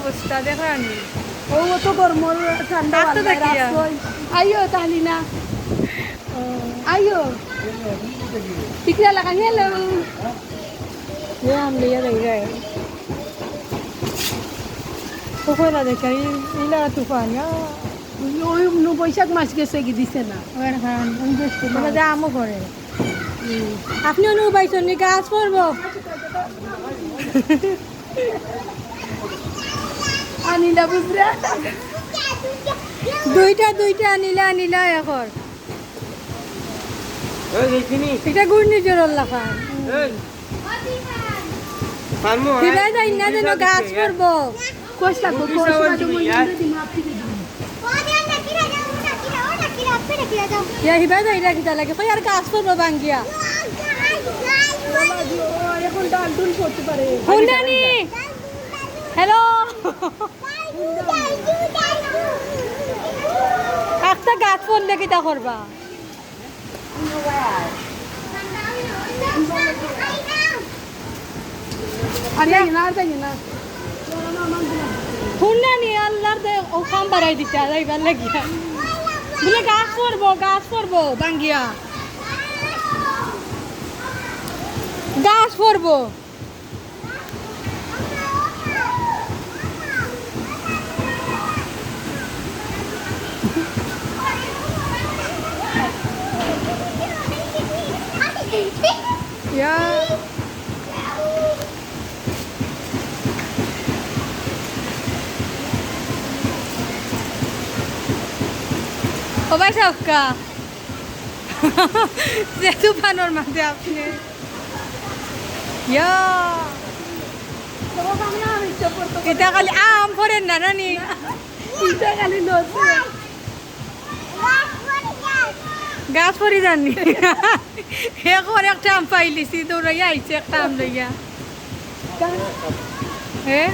অবস্থা দেখানি ও তো গরমর ঠান্ডা রাস্তা দেখিয়া। আইও তাহলে না আইও টিকরা লাগাই হেলো ये हम लिया देख रहे हैं तो कोई ना देखा ये लगा तूफान या ওই বৈশাখ মাস গেছে কি দিছে না ওখান খান তোমরা যা আমও করে আপনি অনু পাইছেন নি গাছ পড়বো আনিলা বুঝরা দুইটা নীলা এখন এটা ঘূর্ণিঝড় লাফান দিবাই যাই না যেন গাছ পড়বো কোসলা তো কোসলা তো মই দি মাপি দি ইয়া হিবাই যাই রাখি তা লাগে কই আর গাছ পড়বো বাঙ্গিয়া এখন ডাল ডুল করতে পারে হুন্ডানি হ্যালো একটা গাছ পড়লে কিটা করবা আরে না তাই না হুন্ডানি আল্লাহর দে ও কাম বাড়াই দিতে যাইবার লাগিয়া বলে গাছ পড়বো বাঙ্গিয়া গাছ পড়বো ইয়া ও ভাই সবকা যে তুফানোর মাঝে আপনি ইয়া এটা খালি আম পড়েন না নানি এটা খালি নছে গাছ পড়ি জানি এখন একটা আম পাইলিছি দৌড়াইয়া আইছে একটা আম লইয়া হ্যাঁ